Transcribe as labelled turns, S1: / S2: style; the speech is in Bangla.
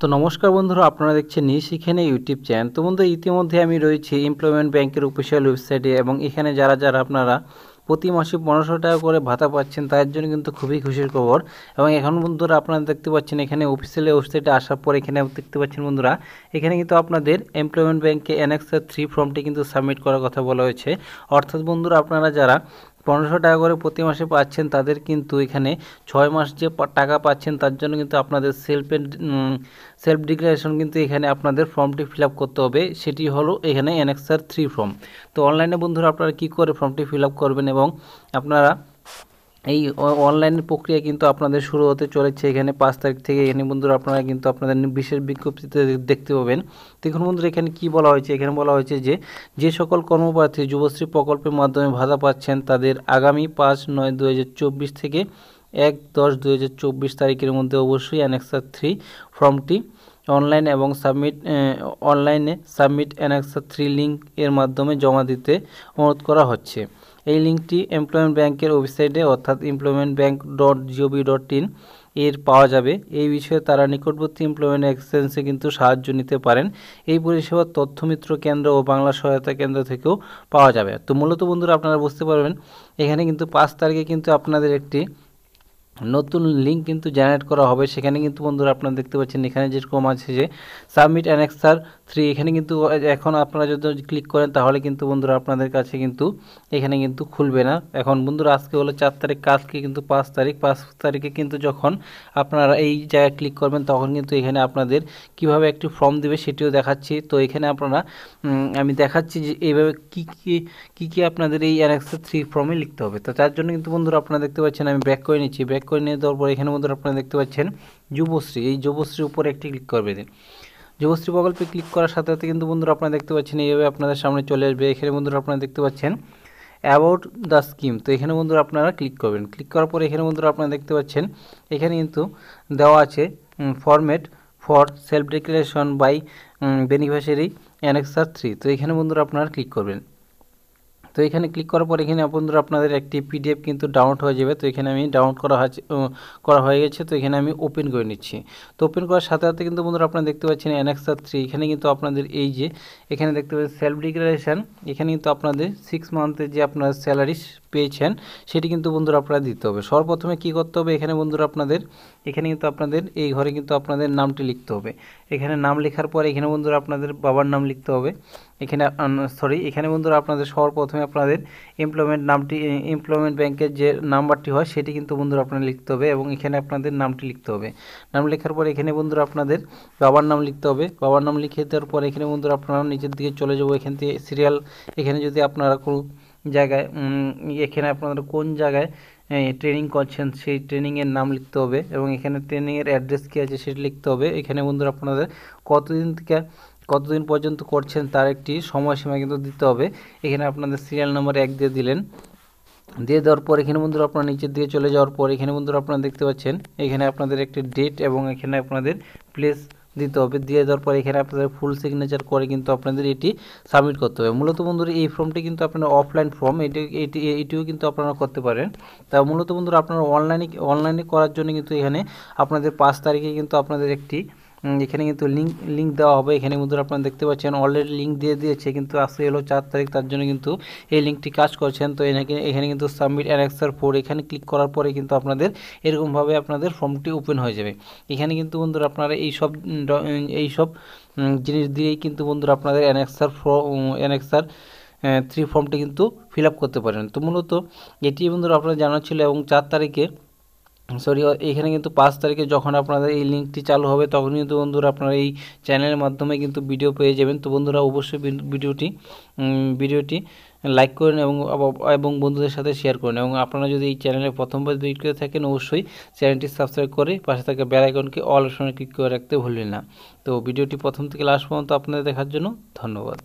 S1: তো নমস্কার বন্ধুরা, আপনারা দেখছেন নিউ শিখেন ইউটিউব চ্যানেল। তো বন্ধু, ইতিমধ্যে আমি রয়েছি এমপ্লয়মেন্ট ব্যাংকের অফিসিয়াল ওয়েবসাইটে, এবং এখানে যারা যারা আপনারা প্রতি মাসে 1500 টাকা করে ভাতা পাচ্ছেন তাদের জন্য কিন্তু খুবই খুশির খবর। এবং এখন বন্ধুরা আপনারা দেখতে পাচ্ছেন এখানে অফিসিয়াল ওয়েবসাইটে আসার পর এখানে দেখতে পাচ্ছেন বন্ধুরা, এখানে কিন্তু আপনাদের এমপ্লয়মেন্ট ব্যাংকে অ্যানেক্সার 3 ফর্মটি কিন্তু সাবমিট করার কথা বলা হয়েছে। অর্থাৎ বন্ধুরা, আপনারা যারা 1500 টাকা করে প্রতি মাসে পাচ্ছেন তাদের কিন্তু এখানে 6 মাস যে টাকা পাচ্ছেন তার জন্য কিন্তু আপনাদের সেলফ ডিক্লারেশন কিন্তু এখানে আপনাদের ফর্মটি ফিল আপ করতে হবে। সেটি হলো এখানে অ্যানেক্সার 3 ফর্ম। তো অনলাইনে বন্ধুরা আপনারা কী করে ফর্মটি ফিল আপ করবেন, এবং আপনারা এই অনলাইন প্রক্রিয়া কিন্তু আপনাদের শুরু হতে চলেছে এখানে 5 তারিখ থেকে। এখানে বন্ধুরা আপনারা কিন্তু আপনাদের বিশেষ বিজ্ঞপ্তিতে দেখতে পাবেন। দেখুন বন্ধুরা, এখানে কি বলা হয়েছে, এখানে বলা হয়েছে যে সকল কর্মপ্রার্থী যুবশ্রী প্রকল্পের মাধ্যমে ভাতা পাচ্ছেন তাদের আগামী 5/9/2024 থেকে 1/10/2024 তারিখের মধ্যে অবশ্যই অ্যানেক্সার 3 ফর্মটি অনলাইনে সাবমিট অ্যানেক্সার 3 লিঙ্ক এর মাধ্যমে জমা দিতে অনুরোধ করা হচ্ছে। এই লিঙ্কটি এমপ্লয়মেন্ট ব্যাংকের ওয়েবসাইটে অর্থাৎ employmentbank.gov.in এর পাওয়া যাবে। এই বিষয়ে তারা নিকটবর্তী এমপ্লয়মেন্ট এক্সচেঞ্জে কিন্তু সাহায্য নিতে পারেন। এই পরিষেবা তথ্যমিত্র কেন্দ্র ও বাংলা সহায়তা কেন্দ্র থেকেও পাওয়া যাবে। তো মূলত বন্ধুরা আপনারা বুঝতে পারবেন এখানে কিন্তু 5 তারিখে কিন্তু আপনাদের একটি নতুন লিঙ্ক কিন্তু জেনারেট করা হবে। সেখানে কিন্তু বন্ধুরা আপনারা দেখতে পাচ্ছেন এখানে যেরকম আছে যে সাবমিট অ্যানেক্সার 3, এখানে কিন্তু এখন আপনারা যদি ক্লিক করেন তাহলে কিন্তু বন্ধুরা আপনাদের কাছে কিন্তু এখানে কিন্তু খুলবে না। এখন বন্ধুরা আজকে হলো 4 তারিখ, কালকে কিন্তু 5 তারিখে কিন্তু যখন আপনারা এই জায়গায় ক্লিক করবেন তখন কিন্তু এখানে আপনাদের কিভাবে একটি ফর্ম দেবে সেটিও দেখাচ্ছি। তো এখানে আপনারা আমি দেখাচ্ছি যে এইভাবে কি আপনাদের এই অ্যানেক্সার 3 ফর্মে লিখতে হবে। তো তার জন্য কিন্তু বন্ধুরা আপনারা দেখতে পাচ্ছেন আমি ব্যাক করে নিচ্ছি। ব্যাক করে নিয়ে দেওয়ার পর এখানে বন্ধুরা আপনারা দেখতে পাচ্ছেন যুবশ্রী, এই যুবশ্রীর উপরে একটি ক্লিক করবে দিন। যুবশ্রী প্রকল্পে ক্লিক করার সাথে সাথে কিন্তু বন্ধুরা আপনারা দেখতে পাচ্ছেন এইভাবে আপনাদের সামনে চলে আসবে। এখানে বন্ধুরা আপনারা দেখতে পাচ্ছেন অ্যাবাউট দ্য স্কিম। তো এখানে বন্ধুরা আপনারা ক্লিক করবেন। ক্লিক করার পর এখানে বন্ধুরা আপনারা দেখতে পাচ্ছেন এখানে কিন্তু দেওয়া আছে format for self declaration by beneficiary annexure 3। তো এখানে বন্ধুরা আপনারা ক্লিক করবেন। তো এখানে ক্লিক করার পর এখানে বন্ধুরা আপনাদের একটি পিডিএফ কিন্তু ডাউনলোড হয়ে যাবে। তো এখানে আমি ডাউনলোড করা হয়ে গেছে। তো এখানে আমি ওপেন করে নিচ্ছি। তো ওপেন করার সাথে সাথে কিন্তু বন্ধুরা আপনারা দেখতে পাচ্ছেন অ্যানেক্সার 3। এখানে কিন্তু আপনাদের এই যে এখানে দেখতে পাচ্ছেন সেলফ ডিক্লারেশন, এখানে কিন্তু আপনাদের 6 মান্থের যে আপনারা স্যালারি পেয়েছেন সেটি কিন্তু বন্ধুরা আপনারা দিতে হবে। সর্বপ্রথমে কি করতে হবে, এখানে বন্ধুরা এখানে কিন্তু আপনাদের এই ঘরে কিন্তু আপনাদের নামটি লিখতে হবে। এখানে নাম লেখার পর এখানে বন্ধুরা আপনাদের বাবার নাম লিখতে হবে। এখানে বন্ধুরা আপনাদের সর্বপ্রথমে আপনাদের এমপ্লয়মেন্ট ব্যাংকের যে নাম্বারটি হয় সেটি কিন্তু বন্ধুরা আপনারা লিখতে হবে, এবং এখানে আপনাদের নামটি লিখতে হবে। নাম লেখার পর এখানে বন্ধুরা আপনাদের বাবার নাম লিখতে হবে। বাবার নাম লিখে দেওয়ার পর এখানে বন্ধুরা আপনারা নিচের দিকে চলে যাবো। এখান থেকে সিরিয়াল, এখানে যদি আপনারা কোনো জায়গায় এখানে আপনারা কোন জায়গায় ট্রেনিং করছেন সেই ট্রেনিংয়ের নাম লিখতে হবে, এবং এখানে ট্রেনিংয়ের অ্যাড্রেস কী আছে সেটি লিখতে হবে। এখানে বন্ধুরা আপনাদের কতদিন পর্যন্ত করছেন তার একটি সময়সীমা কিন্তু দিতে হবে। এখানে আপনাদের সিরিয়াল নাম্বার 1 দিয়ে দিলেন। দিয়ে দেওয়ার পর এখানে বন্ধুরা আপনারা নিচের দিকে চলে যাওয়ার পর এখানে বন্ধুরা আপনারা দেখতে পাচ্ছেন এখানে আপনাদের একটি ডেট এবং এখানে আপনাদের প্লেস দিতে হবে। দিয়ে দেওয়ার পর এখানে আপনাদের ফুল সিগনেচার করে কিন্তু আপনাদের এটি সাবমিট করতে হবে। মূলত বন্ধুরা এই ফর্মটি কিন্তু আপনার অফলাইন ফর্ম, এটিও কিন্তু আপনারা করতে পারেন। তা মূলত বন্ধুরা আপনারা অনলাইনে করার জন্য কিন্তু এখানে আপনাদের 5 তারিখে কিন্তু আপনাদের একটি এখানে কিন্তু লিঙ্ক দেওয়া হবে। এখানে বন্ধুরা আপনারা দেখতে পাচ্ছেন অলরেডি লিঙ্ক দিয়ে দিয়েছে, কিন্তু আজকে হলো 4 তারিখ, তার জন্য কিন্তু এই লিঙ্কটি কাজ করছেন। তো এখানে কিন্তু সাবমিট অ্যানেক্সার 4 এখানে ক্লিক করার পরে কিন্তু আপনাদের এরকমভাবে আপনাদের ফর্মটি ওপেন হয়ে যাবে। এখানে কিন্তু বন্ধুরা আপনারা এই সব জিনিস দিয়েই কিন্তু বন্ধুরা আপনাদের অ্যানেক্সার 3 ফর্মটি কিন্তু ফিল আপ করতে পারেন। তো মূলত এটি বন্ধুরা আপনারা জানা ছিল, এবং 4 তারিখে এখানে কিন্তু 5 তারিখে যখন আপনাদের এই লিঙ্কটি চালু হবে তখন কিন্তু বন্ধুরা আপনারা এই চ্যানেলের মাধ্যমে কিন্তু ভিডিও পেয়ে যাবেন। তো বন্ধুরা অবশ্যই ভিডিওটি লাইক করেন এবং বন্ধুদের সাথে শেয়ার করেন, এবং আপনারা যদি এই চ্যানেলে প্রথমবার ভিজিট করে থাকেন অবশ্যই চ্যানেলটি সাবস্ক্রাইব করে পাশে থাকা বেল আইকনকে অল অপশনে ক্লিক করে রাখতে ভুলবেন না। তো ভিডিওটি প্রথম থেকে লাস্ট পর্যন্ত আপনাদের দেখার জন্য ধন্যবাদ।